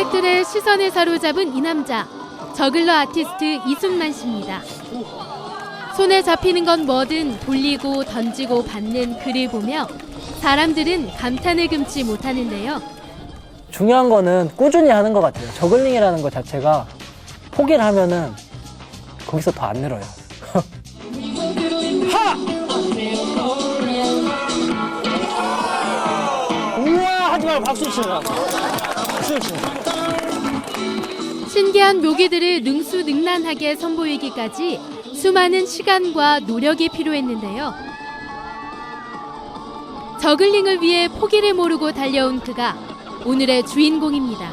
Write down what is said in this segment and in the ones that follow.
관객들의 시선을 사로잡은 이 남자, 저글러 아티스트 이순만 씨입니다. 손에 잡히는 건 뭐든 돌리고 던지고 받는 그를 보며 사람들은 감탄을 금치 못하는데요. 중요한 거는 꾸준히 하는 것 같아요. 저글링이라는 것 자체가 포기를 하면은 거기서 더 안 늘어요. 하! 우와! 하지 말고 박수 치라. 박수 치라. 신기한 묘기들을 능수능란하게 선보이기까지 수많은 시간과 노력이 필요했는데요. 저글링을 위해 포기를 모르고 달려온 그가 오늘의 주인공입니다.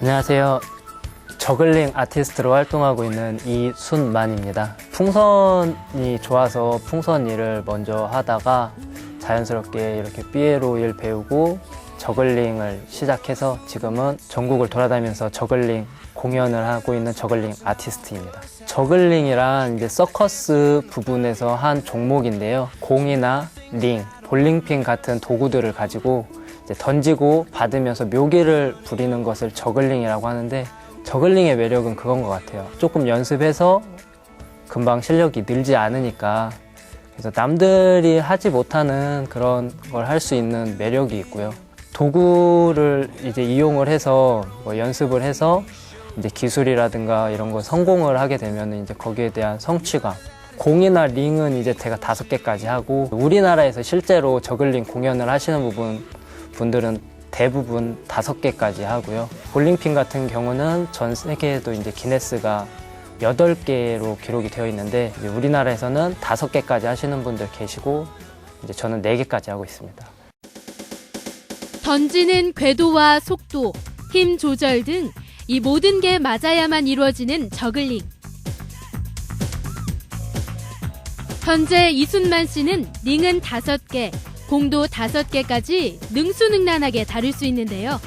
안녕하세요. 저글링 아티스트로 활동하고 있는 이순만입니다. 풍선이 좋아서 풍선 일을 먼저 하다가 자연스럽게 이렇게 삐에로 일 배우고 저글링을 시작해서 지금은 전국을 돌아다니면서 저글링 공연을 하고 있는 저글링 아티스트입니다. 저글링이란 이제 서커스 부분에서 한 종목인데요. 공이나 링, 볼링핀 같은 도구들을 가지고 이제 던지고 받으면서 묘기를 부리는 것을 저글링이라고 하는데, 저글링의 매력은 그건 것 같아요. 조금 연습해서 금방 실력이 늘지 않으니까, 그래서 남들이 하지 못하는 그런 걸 할 수 있는 매력이 있고요. 도구를 이제 이용을 해서 뭐 연습을 해서 이제 기술이라든가 이런 거 성공을 하게 되면 이제 거기에 대한 성취감. 공이나 링은 이제 제가 5개까지 하고, 우리나라에서 실제로 저글링 공연을 하시는 분들은 대부분 5개까지 하고요. 볼링핀 같은 경우는 전 세계에도 이제 기네스가 8개로 기록이 되어 있는데, 이제 우리나라에서는 5개까지 하시는 분들 계시고, 이제 저는 4개까지 하고 있습니다. 던지는 궤도와 속도, 힘 조절 등 이 모든 게 맞아야만 이루어지는 저글링. 현재 이순만 씨는 링은 5개, 공도 5개까지 능수능란하게 다룰 수 있는데요.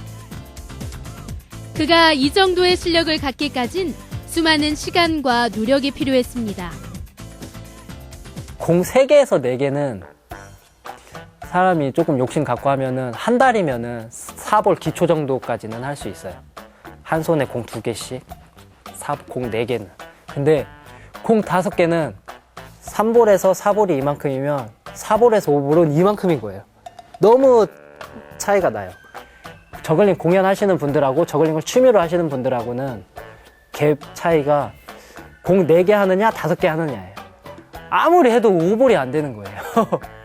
그가 이 정도의 실력을 갖기까진 수많은 시간과 노력이 필요했습니다. 공 3개에서 4개는 사람이 조금 욕심 갖고 하면은 한 달이면은 4볼 기초 정도까지는 할 수 있어요. 한 손에 공 2개씩, 공 4개는. 근데 공 5개는 3볼에서 4볼이 이만큼이면 4볼에서 5볼은 이만큼인 거예요. 너무 차이가 나요. 저글링 공연하시는 분들하고 저글링을 취미로 하시는 분들하고는 갭 차이가 공 4개 하느냐 5개 하느냐예요. 아무리 해도 5볼이 안 되는 거예요.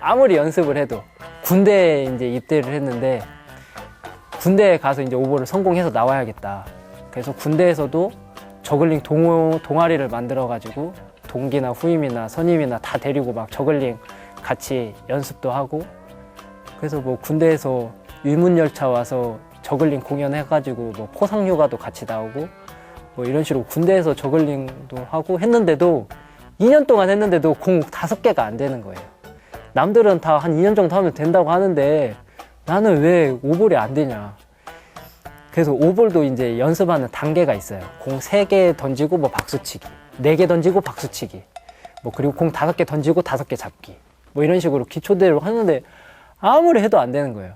아무리 연습을 해도. 군대에 이제 입대를 했는데, 군대에 가서 이제 5볼을 성공해서 나와야겠다. 그래서 군대에서도 저글링 동아리를 만들어가지고 동기나 후임이나 선임이나 다 데리고 막 저글링 같이 연습도 하고, 그래서 뭐 군대에서 위문열차 와서 저글링 공연해가지고 뭐 포상휴가도 같이 나오고 뭐 이런 식으로 군대에서 저글링도 하고 했는데도 2년 동안 했는데도 공 5개가 안 되는 거예요. 남들은 다 한 2년 정도 하면 된다고 하는데 나는 왜 5볼이 안 되냐. 그래서 5볼도 이제 연습하는 단계가 있어요. 공 3개 던지고 뭐 박수치기, 4개 던지고 박수치기, 뭐 그리고 공 5개 던지고 5개 잡기, 뭐 이런 식으로 기초대로 하는데 아무리 해도 안 되는 거예요.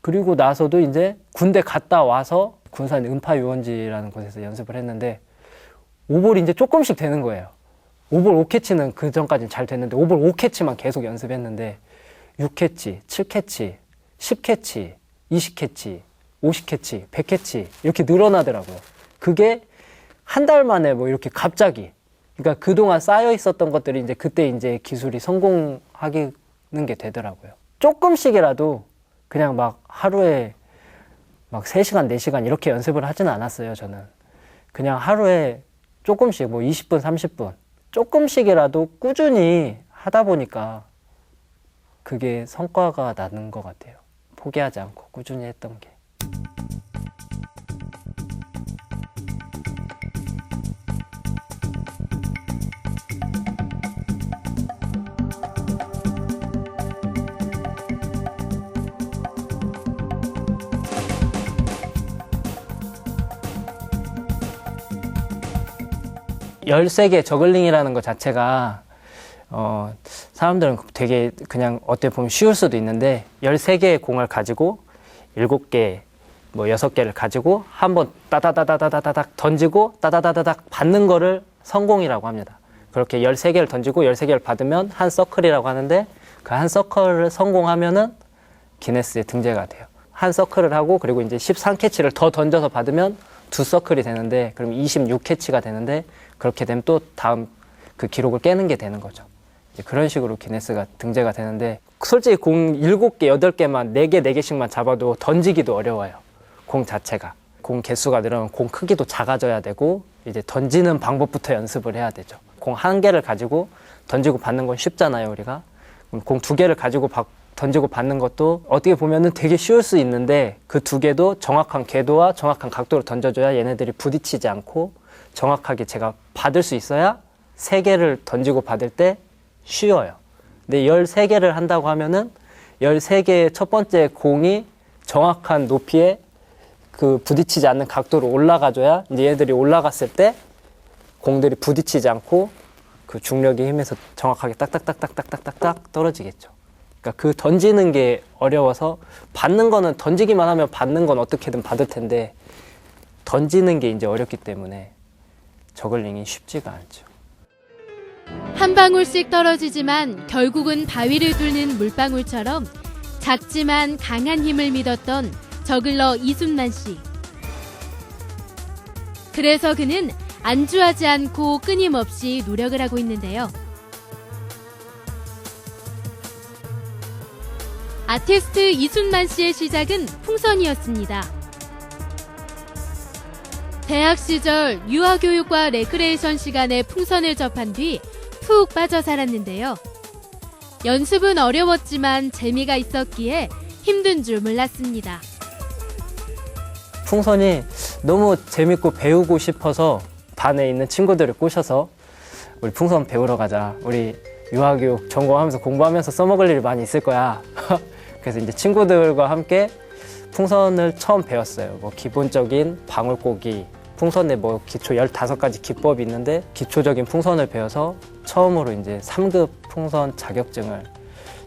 그리고 나서도 이제 군대 갔다 와서 군산 음파유원지라는 곳에서 연습을 했는데 5볼이 이제 조금씩 되는 거예요. 5볼 5캐치는 그 전까지는 잘 됐는데 5볼 5캐치만 계속 연습했는데 6캐치, 7캐치, 10캐치, 20캐치, 50캐치, 100캐치 이렇게 늘어나더라고요. 그게 한 달 만에 뭐 이렇게 갑자기, 그러니까 그동안 쌓여 있었던 것들이 이제 그때 이제 기술이 성공하는 게 되더라고요. 조금씩이라도 그냥 막 하루에 막 3시간, 4시간 이렇게 연습을 하지는 않았어요, 저는. 그냥 하루에 조금씩 뭐 20분, 30분 조금씩이라도 꾸준히 하다 보니까 그게 성과가 나는 것 같아요. 포기하지 않고 꾸준히 했던 게. (13개) 저글링이라는 것 자체가 사람들은 되게 그냥 어떻게 보면 쉬울 수도 있는데 13개의 공을 가지고 7개, 뭐 6개를 가지고 한번 따다다다다다닥 던지고 따다다다닥 받는 거를 성공이라고 합니다. 그렇게 13개를 던지고 13개를 받으면 한 서클이라고 하는데 그 한 서클을 성공하면은 기네스에 등재가 돼요. 한 서클을 하고 그리고 이제 13캐치를 더 던져서 받으면 2서클이 되는데 그럼 26캐치가 되는데 그렇게 되면 또 다음 그 기록을 깨는 게 되는 거죠. 이제 그런 식으로 기네스가 등재가 되는데 솔직히 공 7개, 8개만 4개, 4개씩만 잡아도 던지기도 어려워요. 공 자체가. 공 개수가 늘어나면 공 크기도 작아져야 되고 이제 던지는 방법부터 연습을 해야 되죠. 공 1개를 가지고 던지고 받는 건 쉽잖아요, 우리가. 그럼 공 2개를 가지고 던지고 받는 것도 어떻게 보면은 되게 쉬울 수 있는데 그 2개도 정확한 궤도와 정확한 각도로 던져줘야 얘네들이 부딪히지 않고 정확하게 제가 받을 수 있어야 3개를 던지고 받을 때 쉬워요. 근데 13개를 한다고 하면은 13개의 첫 번째 공이 정확한 높이에 그 부딪히지 않는 각도로 올라가줘야 이제 얘들이 올라갔을 때 공들이 부딪히지 않고 그 중력의 힘에서 정확하게 딱딱딱딱딱딱딱 떨어지겠죠. 그러니까 그 던지는 게 어려워서 받는 거는 던지기만 하면 받는 건 어떻게든 받을 텐데 던지는 게 이제 어렵기 때문에 저글링이 쉽지가 않죠. 한 방울씩 떨어지지만 결국은 바위를 뚫는 물방울처럼 작지만 강한 힘을 믿었던 저글러 이순만 씨. 그래서 그는 안주하지 않고 끊임없이 노력을 하고 있는데요. 아티스트 이순만 씨의 시작은 풍선이었습니다. 대학 시절 유아교육과 레크레이션 시간에 풍선을 접한 뒤 푹 빠져 살았는데요. 연습은 어려웠지만 재미가 있었기에 힘든 줄 몰랐습니다. 풍선이 너무 재밌고 배우고 싶어서 반에 있는 친구들을 꼬셔서 우리 풍선 배우러 가자. 우리 유아교육 전공하면서 공부하면서 써먹을 일이 많이 있을 거야. 그래서 이제 친구들과 함께 풍선을 처음 배웠어요. 뭐 기본적인 방울꼬기, 풍선에 뭐 기초 15가지 기법이 있는데 기초적인 풍선을 배워서 처음으로 이제 3급 풍선 자격증을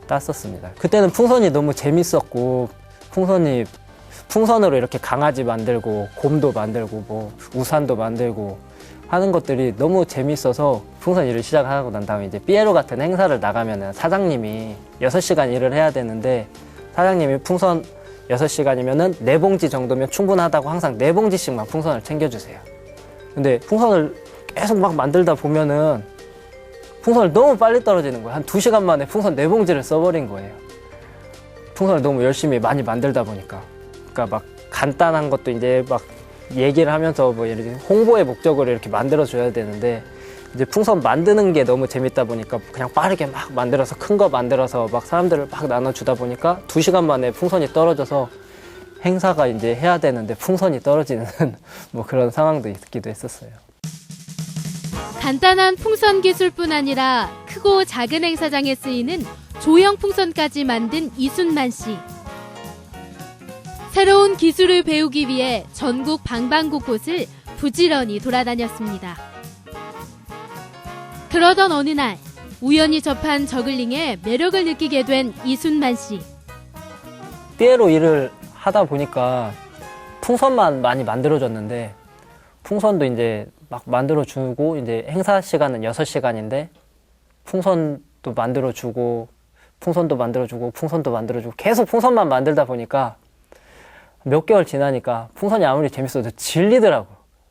땄었습니다. 그때는 풍선이 너무 재밌었고 풍선으로 이렇게 강아지 만들고 곰도 만들고 뭐 우산도 만들고 하는 것들이 너무 재밌어서 풍선 일을 시작하고 난 다음에 이제 삐에로 같은 행사를 나가면은 사장님이 6시간 일을 해야 되는데 사장님이 풍선 6시간이면은 4봉지 정도면 충분하다고 항상 4봉지씩만 풍선을 챙겨주세요. 근데 풍선을 계속 막 만들다 보면은 풍선을 너무 빨리 떨어지는 거예요. 한 2시간 만에 풍선 4봉지를 써버린 거예요. 풍선을 너무 열심히 많이 만들다 보니까. 그러니까 막 간단한 것도 이제 막 얘기를 하면서 뭐 예를 들어 홍보의 목적으로 이렇게 만들어줘야 되는데 이제 풍선 만드는 게 너무 재밌다 보니까 그냥 빠르게 막 만들어서 큰 거 만들어서 막 사람들을 막 나눠주다 보니까 2시간 만에 풍선이 떨어져서 행사가 이제 해야 되는데 풍선이 떨어지는 뭐 그런 상황도 있기도 했었어요. 간단한 풍선 기술뿐 아니라 크고 작은 행사장에 쓰이는 조형 풍선까지 만든 이순만 씨. 새로운 기술을 배우기 위해 전국 방방곳곳을 부지런히 돌아다녔습니다. 그러던 어느 날 우연히 접한 저글링에 매력을 느끼게 된 이순만 씨. 삐에로 일을 하다 보니까 풍선만 많이 만들어줬는데 풍선도 이제 막 만들어주고 이제 행사 시간은 6시간인데 풍선도 만들어주고 풍선도 만들어주고 풍선도 만들어주고 계속 풍선만 만들다 보니까 몇 개월 지나니까 풍선이 아무리 재밌어도 질리더라고.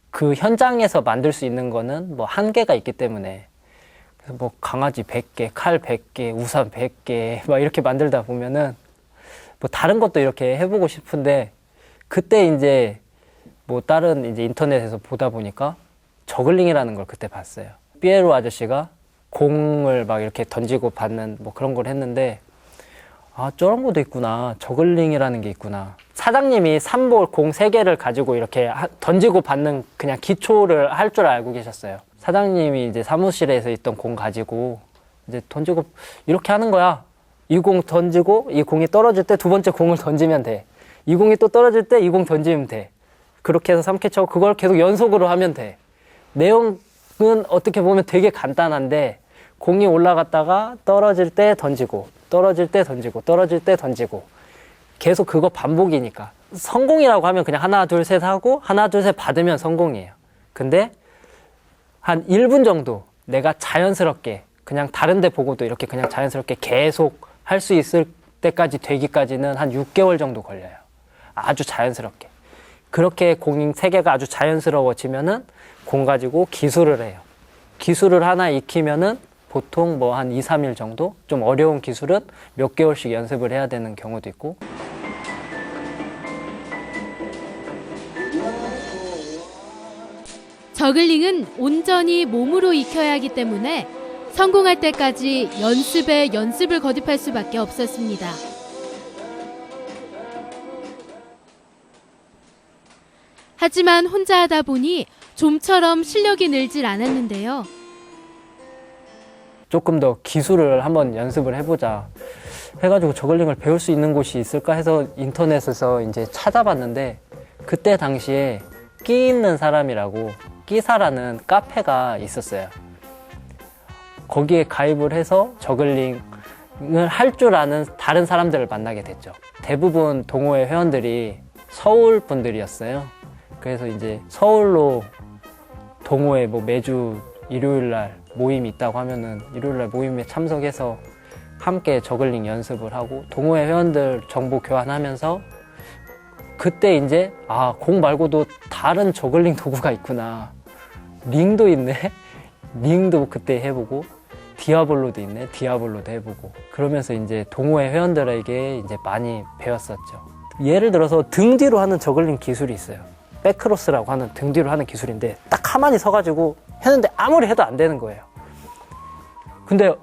그 현장에서 만들 수 있는 거는 뭐 한계가 있기 때문에 그래서 뭐 강아지 100개, 칼 100개, 우산 100개 막 이렇게 만들다 보면은 뭐 다른 것도 이렇게 해보고 싶은데 그때 이제 뭐 다른 이제 인터넷에서 보다 보니까 저글링이라는 걸 그때 봤어요. 삐에로 아저씨가 공을 막 이렇게 던지고 받는 뭐 그런 걸 했는데 아 저런 것도 있구나. 저글링이라는 게 있구나. 사장님이 3볼 공 3개를 가지고 이렇게 던지고 받는 그냥 기초를 할 줄 알고 계셨어요. 사장님이 이제 사무실에서 있던 공 가지고 이제 던지고 이렇게 하는 거야. 이 공 던지고 이 공이 떨어질 때 2번째 공을 던지면 돼. 이 공이 또 떨어질 때 이 공 던지면 돼. 그렇게 해서 3캐치하고 그걸 계속 연속으로 하면 돼. 내용은 어떻게 보면 되게 간단한데 공이 올라갔다가 떨어질 때 던지고, 떨어질 때 던지고, 떨어질 때 던지고. 계속 그거 반복이니까. 성공이라고 하면 그냥 하나, 둘, 셋 하고, 하나, 둘, 셋 받으면 성공이에요. 근데 한 1분 정도 내가 자연스럽게, 그냥 다른 데 보고도 이렇게 그냥 자연스럽게 계속 할 수 있을 때까지 되기까지는 한 6개월 정도 걸려요. 아주 자연스럽게. 그렇게 공 세계가 아주 자연스러워지면은 공 가지고 기술을 해요. 기술을 하나 익히면은 보통 뭐 한 2, 3일 정도? 좀 어려운 기술은 몇 개월씩 연습을 해야 되는 경우도 있고. 저글링은 온전히 몸으로 익혀야 하기 때문에 성공할 때까지 연습에 연습을 거듭할 수밖에 없었습니다. 하지만 혼자 하다 보니 좀처럼 실력이 늘질 않았는데요. 조금 더 기술을 한번 연습을 해보자 해가지고 저글링을 배울 수 있는 곳이 있을까 해서 인터넷에서 이제 찾아봤는데, 그때 당시에 끼 있는 사람이라고 끼사라는 카페가 있었어요. 거기에 가입을 해서 저글링을 할 줄 아는 다른 사람들을 만나게 됐죠. 대부분 동호회 회원들이 서울 분들이었어요. 그래서 이제 서울로 동호회 뭐 매주 일요일날 모임이 있다고 하면은 일요일날 모임에 참석해서 함께 저글링 연습을 하고 동호회 회원들 정보 교환하면서, 그때 이제 공 말고도 다른 저글링 도구가 있구나. 링도 있네. 링도 그때 해보고, 디아블로도 있네. 디아블로도 해보고. 그러면서 이제 동호회 회원들에게 이제 많이 배웠었죠. 예를 들어서 등 뒤로 하는 저글링 기술이 있어요. 백크로스라고 하는 등 뒤로 하는 기술인데, 딱 가만히 서가지고 했는데 아무리 해도 안 되는 거예요. 근데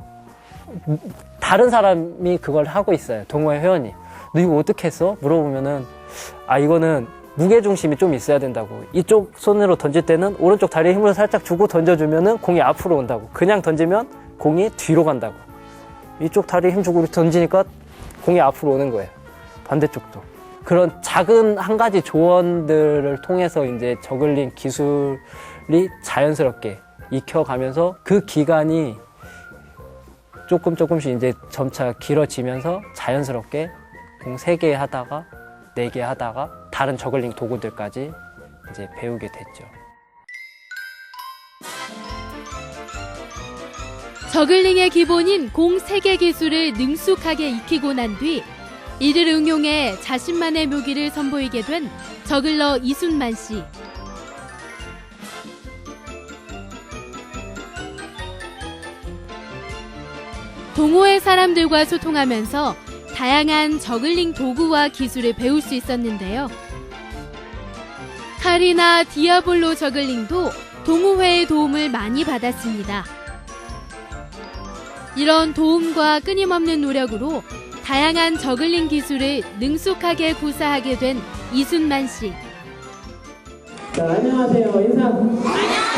다른 사람이 그걸 하고 있어요. 동호회 회원이. 너 이거 어떻게 했어? 물어보면은 이거는 무게중심이 좀 있어야 된다고. 이쪽 손으로 던질 때는 오른쪽 다리에 힘을 살짝 주고 던져주면은 공이 앞으로 온다고. 그냥 던지면 공이 뒤로 간다고. 이쪽 다리에 힘 주고 던지니까 공이 앞으로 오는 거예요. 반대쪽도. 그런 작은 한 가지 조언들을 통해서 이제 저글링 기술이 자연스럽게 익혀가면서 그 기간이 조금씩 이제 점차 길어지면서 자연스럽게 공 3개 하다가 4개 하다가 다른 저글링 도구들까지 이제 배우게 됐죠. 저글링의 기본인 공 3개 기술을 능숙하게 익히고 난 뒤 이를 응용해 자신만의 묘기를 선보이게 된 저글러 이순만 씨. 동호회 사람들과 소통하면서 다양한 저글링 도구와 기술을 배울 수 있었는데요. 칼이나 디아블로 저글링도 동호회의 도움을 많이 받았습니다. 이런 도움과 끊임없는 노력으로 다양한 저글링 기술을 능숙하게 구사하게 된 이순만 씨. 자, 안녕하세요. 인사.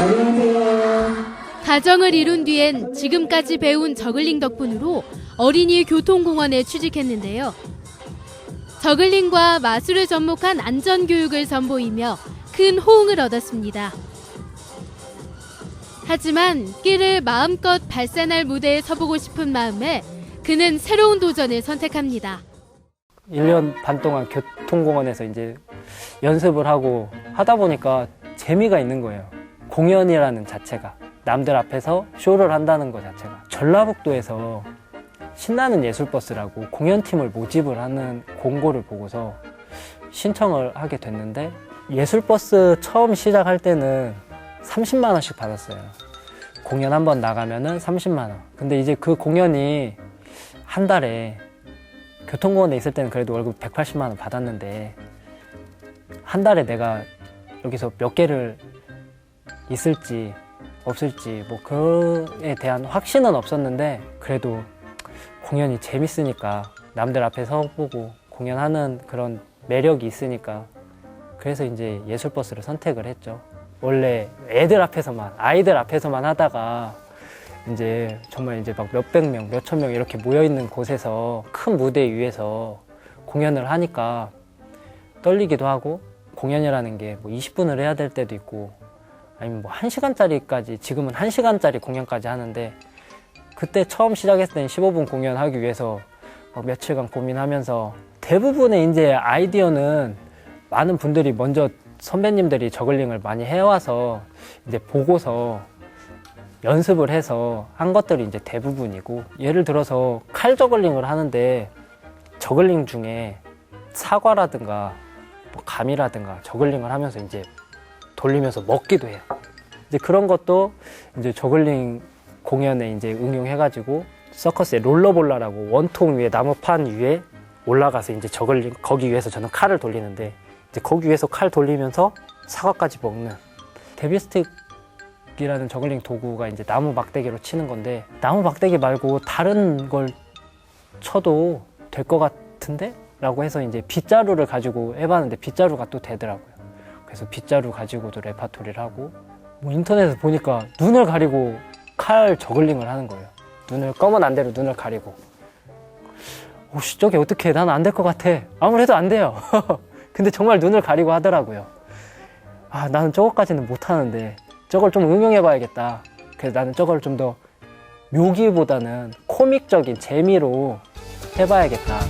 안녕하세요. 가정을 이룬 뒤엔 지금까지 배운 저글링 덕분으로 어린이 교통공원에 취직했는데요. 저글링과 마술을 접목한 안전교육을 선보이며 큰 호응을 얻었습니다. 하지만 끼를 마음껏 발산할 무대에 서보고 싶은 마음에 그는 새로운 도전을 선택합니다. 1년 반 동안 교통공원에서 이제 연습을 하고 하다 보니까 재미가 있는 거예요. 공연이라는 자체가. 남들 앞에서 쇼를 한다는 것 자체가. 전라북도에서 신나는 예술버스라고 공연팀을 모집을 하는 공고를 보고서 신청을 하게 됐는데, 예술버스 처음 시작할 때는 30만 원씩 받았어요. 공연 한 번 나가면은 30만 원. 근데 이제 그 공연이 한 달에, 교통공원에 있을 때는 그래도 월급 180만 원 받았는데, 한 달에 내가 여기서 몇 개를 있을지 없을지 뭐 그에 대한 확신은 없었는데, 그래도 공연이 재밌으니까, 남들 앞에 서보고 공연하는 그런 매력이 있으니까, 그래서 이제 예술버스를 선택을 했죠. 원래 아이들 앞에서만 하다가 이제 정말 이제 막 몇백 명, 몇천 명 이렇게 모여있는 곳에서 큰 무대 위에서 공연을 하니까 떨리기도 하고, 공연이라는 게 뭐 20분을 해야 될 때도 있고, 아니면 뭐 1시간짜리까지, 지금은 1시간짜리 공연까지 하는데, 그때 처음 시작했을 땐 15분 공연하기 위해서 막 며칠간 고민하면서 대부분의 이제 아이디어는 많은 분들이 먼저 선배님들이 저글링을 많이 해와서 이제 보고서 연습을 해서 한 것들이 이제 대부분이고, 예를 들어서 칼 저글링을 하는데 저글링 중에 사과라든가 뭐 감이라든가 저글링을 하면서 이제 돌리면서 먹기도 해요. 이제 그런 것도 이제 저글링 공연에 이제 응용해가지고 서커스의 롤러볼라라고 원통 위에 나무판 위에 올라가서 이제 저글링 거기 위에서 저는 칼을 돌리는데, 이제 거기 위에서 칼 돌리면서 사과까지 먹는, 데빌스틱이라는 저글링 도구가 이제 나무 막대기로 치는 건데, 나무 막대기 말고 다른 걸 쳐도 될 것 같은데? 라고 해서 이제 빗자루를 가지고 해봤는데 빗자루가 또 되더라고요. 그래서 빗자루 가지고도 레파토리를 하고, 뭐 인터넷에서 보니까 눈을 가리고 칼 저글링을 하는 거예요. 눈을, 검은 안대로 눈을 가리고. 오씨, 저게 어떻게, 나는 안 될 것 같아. 아무래도 안 돼요. 근데 정말 눈을 가리고 하더라고요. 아, 나는 저것까지는 못하는데 저걸 좀 응용해봐야겠다. 그래서 나는 저걸 좀 더 묘기보다는 코믹적인 재미로 해봐야겠다.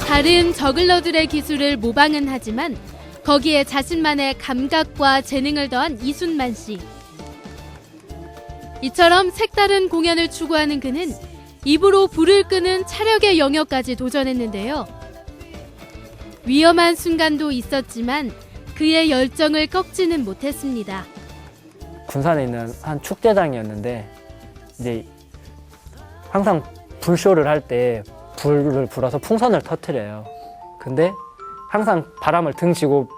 다른 저글러들의 기술을 모방은 하지만 거기에 자신만의 감각과 재능을 더한 이순만 씨. 이처럼 색다른 공연을 추구하는 그는 입으로 불을 끄는 차력의 영역까지 도전했는데요. 위험한 순간도 있었지만 그의 열정을 꺾지는 못했습니다. 군산에 있는 한 축제장이었는데, 이제 항상 불쇼를 할 때 불을 불어서 풍선을 터뜨려요. 근데 항상 바람을 등지고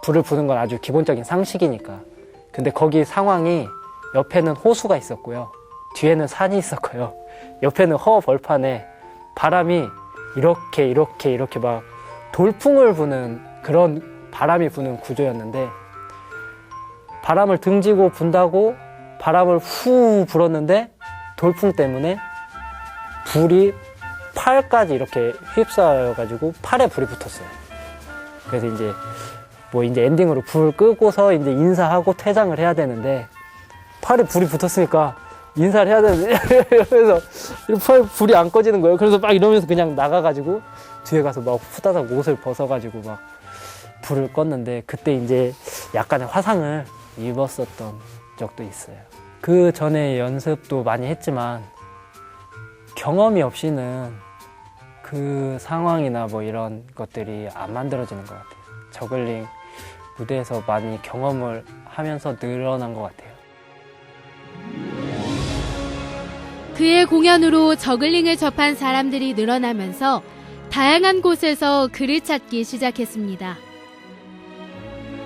불을 부는 건 아주 기본적인 상식이니까. 근데 거기 상황이 옆에는 호수가 있었고요, 뒤에는 산이 있었고요, 옆에는 허벌판에 바람이 이렇게 막 돌풍을 부는 그런 바람이 부는 구조였는데, 바람을 등지고 분다고 바람을 후 불었는데 돌풍 때문에 불이 팔까지 이렇게 휩싸여가지고 팔에 불이 붙었어요. 그래서 이제 뭐 이제 엔딩으로 불 끄고서 이제 인사하고 퇴장을 해야 되는데, 팔에 불이 붙었으니까 인사를 해야 되는데 그래서 팔에 불이 안 꺼지는 거예요. 그래서 막 이러면서 그냥 나가가지고 뒤에 가서 막 후다닥 옷을 벗어가지고 막 불을 껐는데, 그때 이제 약간의 화상을 입었었던 적도 있어요. 그 전에 연습도 많이 했지만 경험이 없이는 그 상황이나 뭐 이런 것들이 안 만들어지는 것 같아요. 저글링 무대에서 많이 경험을 하면서 늘어난 것 같아요. 그의 공연으로 저글링을 접한 사람들이 늘어나면서 다양한 곳에서 그를 찾기 시작했습니다.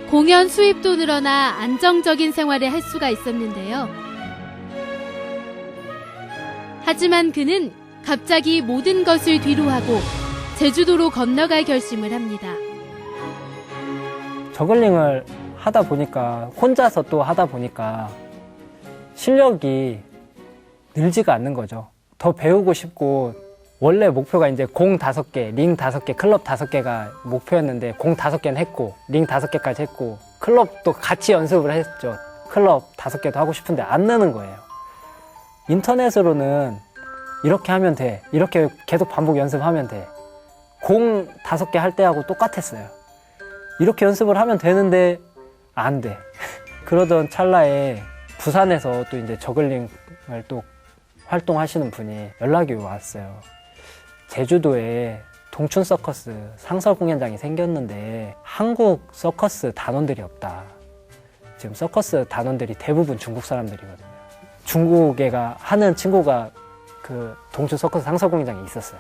공연 수입도 늘어나 안정적인 생활을 할 수가 있었는데요. 하지만 그는 갑자기 모든 것을 뒤로하고 제주도로 건너갈 결심을 합니다. 저글링을 하다 보니까, 혼자서 또 하다 보니까 실력이 늘지가 않는 거죠. 더 배우고 싶고, 원래 목표가 이제 공 5개, 링 5개, 클럽 5개가 목표였는데 공 5개는 했고 링 5개까지 했고 클럽도 같이 연습을 했죠. 클럽 5개도 하고 싶은데 안 느는 거예요. 인터넷으로는 이렇게 하면 돼, 이렇게 계속 반복 연습하면 돼, 공 5개 할 때하고 똑같았어요. 이렇게 연습을 하면 되는데 안 돼. 그러던 찰나에 부산에서 또 이제 저글링을 또 활동하시는 분이 연락이 왔어요. 제주도에 동춘 서커스 상설 공연장이 생겼는데 한국 서커스 단원들이 없다. 지금 서커스 단원들이 대부분 중국 사람들이거든요. 중국에가 하는 친구가 그 동춘 서커스 상설 공연장에 있었어요.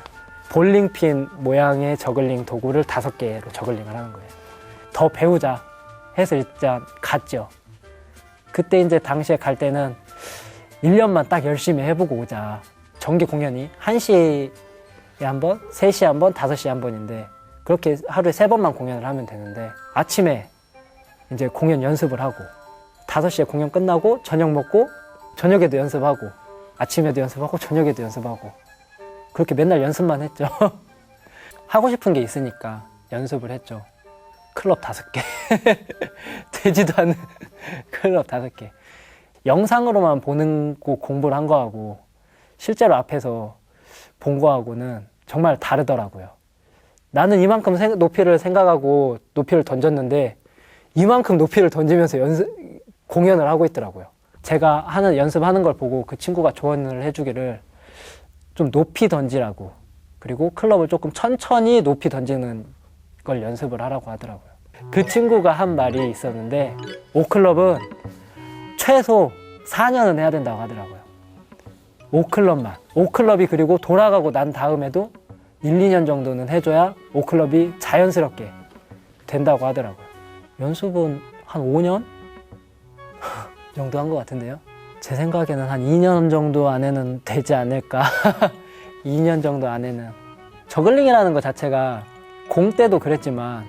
볼링핀 모양의 저글링 도구를 5개로 저글링을 하는 거예요. 더 배우자 해서 일단 갔죠. 그때 이제 당시에 갈 때는 1년만 딱 열심히 해보고 오자. 정기 공연이 1시에 한 번, 3시에 한 번, 5시에 한 번인데 그렇게 하루에 3번만 공연을 하면 되는데, 아침에 이제 공연 연습을 하고 5시에 공연 끝나고 저녁 먹고 저녁에도 연습하고 아침에도 연습하고 저녁에도 연습하고 그렇게 맨날 연습만 했죠. 하고 싶은 게 있으니까 연습을 했죠. 클럽 5개. 되지도 않는 클럽 5개. 영상으로만 보는 거 공부를 한 거하고 실제로 앞에서 본 거하고는 정말 다르더라고요. 나는 이만큼 높이를 생각하고 높이를 던졌는데 이만큼 높이를 던지면서 공연을 하고 있더라고요. 제가 연습하는 걸 보고 그 친구가 조언을 해주기를 좀 높이 던지라고, 그리고 클럽을 조금 천천히 높이 던지는 걸 연습을 하라고 하더라고요. 그 친구가 한 말이 있었는데 5클럽은 최소 4년은 해야 된다고 하더라고요. 5클럽이 그리고 돌아가고 난 다음에도 1, 2년 정도는 해줘야 5클럽이 자연스럽게 된다고 하더라고요. 연습은 한 5년 정도 한 것 같은데요. 제 생각에는 한 2년 정도 안에는 되지 않을까. 2년 정도 안에는. 저글링이라는 것 자체가 공 때도 그랬지만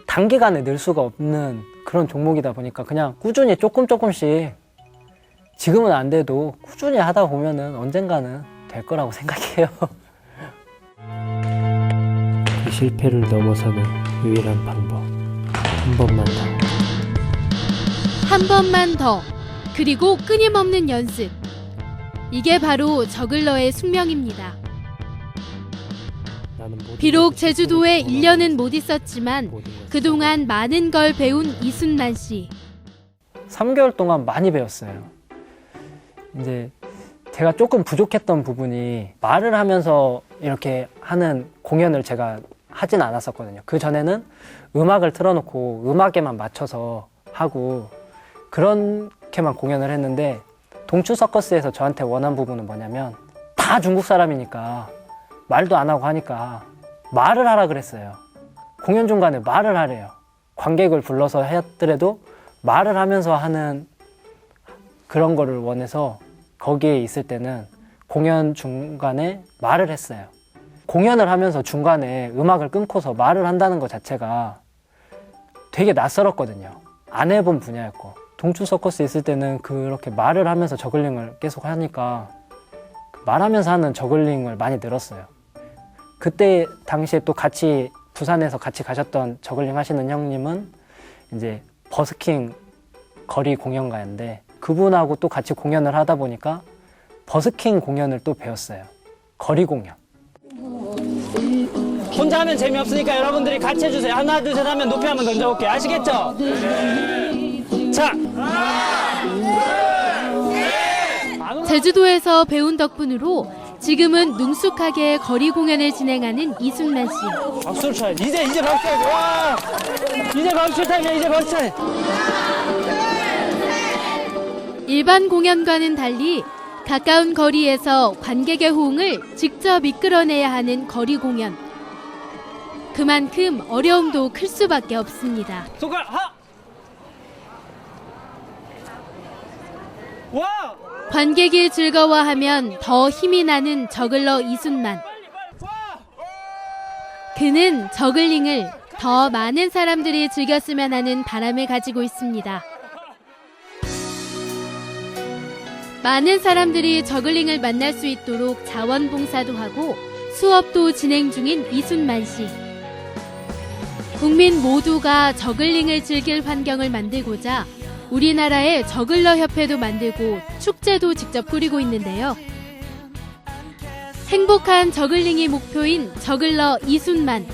단기간에 늘 수가 없는 그런 종목이다 보니까 그냥 꾸준히 조금씩, 지금은 안 돼도 꾸준히 하다 보면은 언젠가는 될 거라고 생각해요. 그 실패를 넘어서는 유일한 방법. 한 번만 더. 한 번만 더. 그리고 끊임없는 연습. 이게 바로 저글러의 숙명입니다. 비록 제주도에 1년은 못 있었지만 그동안 많은 걸 배운 이순만 씨. 3개월 동안 많이 배웠어요. 이제 제가 조금 부족했던 부분이 말을 하면서 이렇게 하는 공연을 제가 하진 않았었거든요. 그 전에는 음악을 틀어놓고 음악에만 맞춰서 하고 그렇게만 공연을 했는데, 동추 서커스에서 저한테 원한 부분은 뭐냐면 다 중국 사람이니까 말도 안 하고 하니까 말을 하라 그랬어요. 공연 중간에 말을 하래요. 관객을 불러서 하더라도 말을 하면서 하는 그런 거를 원해서 거기에 있을 때는 공연 중간에 말을 했어요. 공연을 하면서 중간에 음악을 끊고서 말을 한다는 것 자체가 되게 낯설었거든요. 안 해본 분야였고, 동추 서커스 있을 때는 그렇게 말을 하면서 저글링을 계속 하니까 말하면서 하는 저글링을 많이 늘었어요. 그때 당시에 또 같이 부산에서 같이 가셨던 저글링 하시는 형님은 이제 버스킹 거리 공연가인데, 그분하고 또 같이 공연을 하다 보니까 버스킹 공연을 또 배웠어요. 거리 공연. 혼자 하면 재미없으니까 여러분들이 같이 해주세요. 하나, 둘, 셋 하면 높이 한번 던져볼게요. 아시겠죠? 자! 제주도에서 배운 덕분으로 지금은 능숙하게 거리 공연을 진행하는 이순만 씨. 박수를 쳐야지. 이제 박수 쳐야지. 와! 이제 박수 타임이야. 이제 박수 타임. 일반 공연과는 달리 가까운 거리에서 관객의 호응을 직접 이끌어내야 하는 거리 공연. 그만큼 어려움도 클 수밖에 없습니다. 손가락 하! 와! 관객이 즐거워하면 더 힘이 나는 저글러 이순만. 그는 저글링을 더 많은 사람들이 즐겼으면 하는 바람을 가지고 있습니다. 많은 사람들이 저글링을 만날 수 있도록 자원봉사도 하고 수업도 진행 중인 이순만 씨. 국민 모두가 저글링을 즐길 환경을 만들고자 우리나라의 저글러 협회도 만들고 축제도 직접 꾸리고 있는데요. 행복한 저글링이 목표인 저글러 이순만.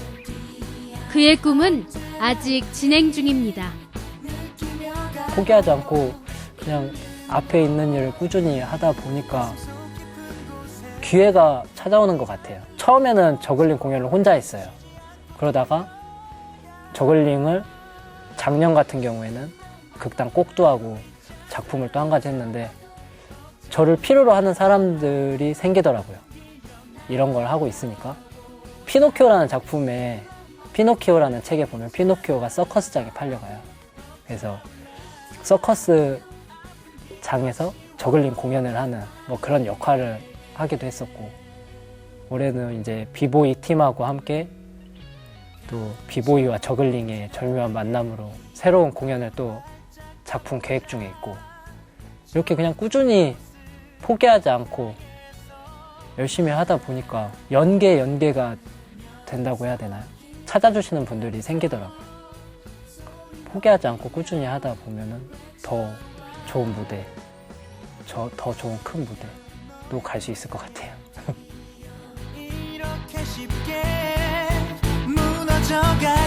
그의 꿈은 아직 진행 중입니다. 포기하지 않고 그냥 앞에 있는 일을 꾸준히 하다 보니까 기회가 찾아오는 것 같아요. 처음에는 저글링 공연을 혼자 했어요. 그러다가 저글링을 작년 같은 경우에는 극단 꼭두 하고 작품을 또 한 가지 했는데 저를 필요로 하는 사람들이 생기더라고요. 이런 걸 하고 있으니까. 피노키오라는 작품에, 피노키오라는 책에 보면 피노키오가 서커스장에 팔려가요. 그래서 서커스 장에서 저글링 공연을 하는 뭐 그런 역할을 하기도 했었고, 올해는 이제 비보이 팀하고 함께 또 비보이와 저글링의 절묘한 만남으로 새로운 공연을 또 작품 계획 중에 있고, 이렇게 그냥 꾸준히 포기하지 않고 열심히 하다 보니까 연계가 된다고 해야 되나요? 찾아주시는 분들이 생기더라고요. 포기하지 않고 꾸준히 하다 보면은 더 좋은 무대, 더 좋은 큰 무대도 갈 수 있을 것 같아요. 이렇게 쉽게 무너져가